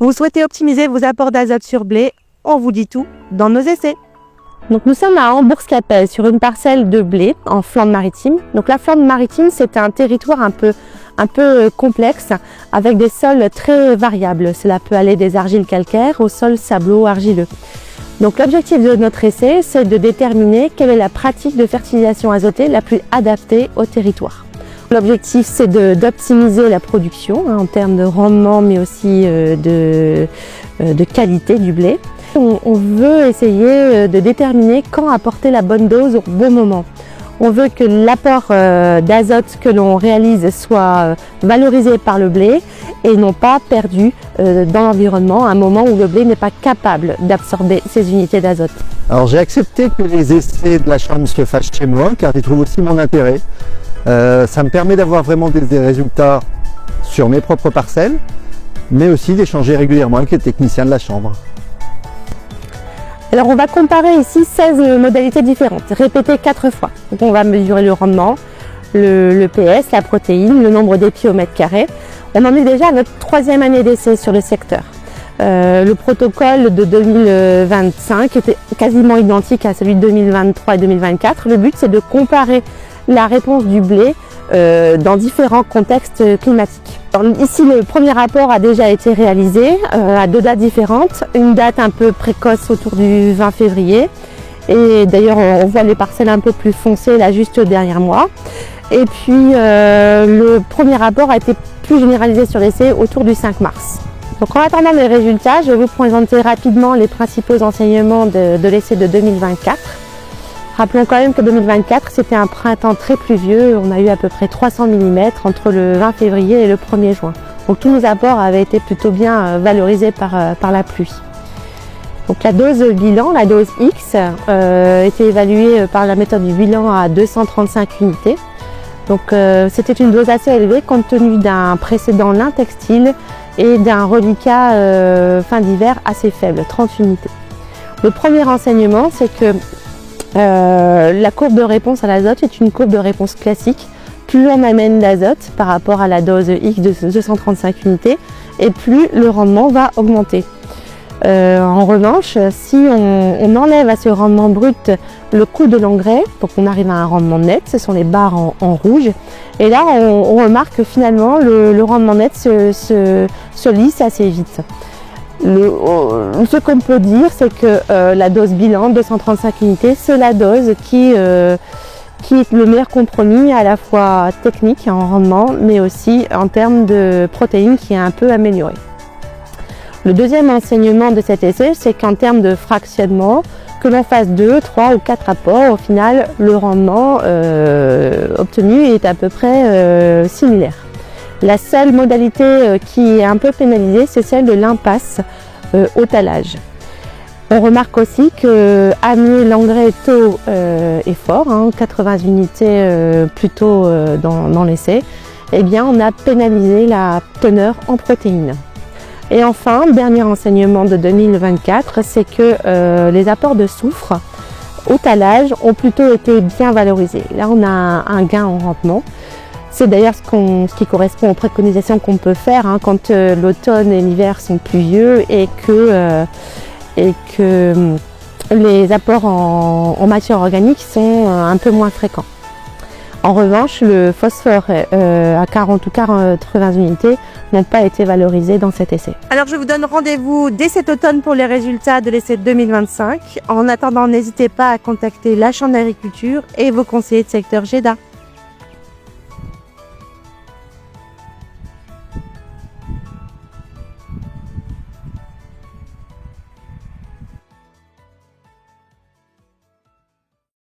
Vous souhaitez optimiser vos apports d'azote sur blé? On vous dit tout dans nos essais. Donc nous sommes à Ambourg-Scapelle sur une parcelle de blé en Flandre-Maritime. Donc la Flandre-Maritime, c'est un territoire un peu complexe avec des sols très variables. Cela peut aller des argiles calcaires aux sols sablo-argileux. Donc l'objectif de notre essai, c'est de déterminer quelle est la pratique de fertilisation azotée la plus adaptée au territoire. L'objectif, c'est d'optimiser la production en termes de rendement, mais aussi de qualité du blé. On veut essayer de déterminer quand apporter la bonne dose au bon moment. On veut que l'apport d'azote que l'on réalise soit valorisé par le blé et non pas perdu dans l'environnement à un moment où le blé n'est pas capable d'absorber ces unités d'azote. Alors j'ai accepté que les essais de la chambre se fassent chez moi car j'y trouve aussi mon intérêt. Ça me permet d'avoir vraiment des résultats sur mes propres parcelles, mais aussi d'échanger régulièrement avec les techniciens de la chambre. Alors on va comparer ici 16 modalités différentes, répétées 4 fois. Donc on va mesurer le rendement, le PS, la protéine, le nombre d'épis au mètre carré. On en est déjà à notre 3e année d'essai sur le secteur. Le protocole de 2025 était quasiment identique à celui de 2023 et 2024. Le but, c'est de comparer la réponse du blé dans différents contextes climatiques. Alors, ici, le premier rapport a déjà été réalisé à 2 dates différentes. Une date un peu précoce autour du 20 février. Et d'ailleurs, on voit les parcelles un peu plus foncées là juste derrière moi. Et puis, le premier rapport a été plus généralisé sur l'essai autour du 5 mars. Donc, en attendant les résultats, je vais vous présenter rapidement les principaux enseignements de l'essai de 2024. Rappelons quand même que 2024, c'était un printemps très pluvieux. On a eu à peu près 300 mm entre le 20 février et le 1er juin. Donc tous nos apports avaient été plutôt bien valorisés par la pluie. Donc la dose bilan, la dose X, était évaluée par la méthode du bilan à 235 unités. Donc c'était une dose assez élevée compte tenu d'un précédent lin textile et d'un reliquat fin d'hiver assez faible, 30 unités. Le premier enseignement, c'est que la courbe de réponse à l'azote est une courbe de réponse classique. Plus on amène d'azote par rapport à la dose X de 235 unités et plus le rendement va augmenter. En revanche, si on enlève à ce rendement brut le coût de l'engrais, donc on arrive à un rendement net, ce sont les barres en rouge, et là on remarque que finalement le rendement net se lisse assez vite. Ce qu'on peut dire, c'est que la dose bilan, 235 unités, c'est la dose qui est le meilleur compromis à la fois technique en rendement, mais aussi en termes de protéines qui est un peu amélioré. Le deuxième enseignement de cet essai, c'est qu'en termes de fractionnement, que l'on fasse 2, 3 ou 4 apports, au final, le rendement obtenu est à peu près similaire. La seule modalité qui est un peu pénalisée, c'est celle de l'impasse au talage. On remarque aussi que amener l'engrais tôt et fort, 80 unités plutôt dans l'essai, eh bien on a pénalisé la teneur en protéines. Et enfin, dernier enseignement de 2024, c'est que les apports de soufre au talage ont plutôt été bien valorisés. Là, on a un gain en rendement. C'est d'ailleurs ce qui correspond aux préconisations qu'on peut faire quand l'automne et l'hiver sont pluvieux et que les apports en matière organique sont un peu moins fréquents. En revanche, le phosphore à 40 ou 80 unités n'ont pas été valorisés dans cet essai. Alors je vous donne rendez-vous dès cet automne pour les résultats de l'essai 2025. En attendant, n'hésitez pas à contacter la Chambre d'agriculture et vos conseillers de secteur GEDA.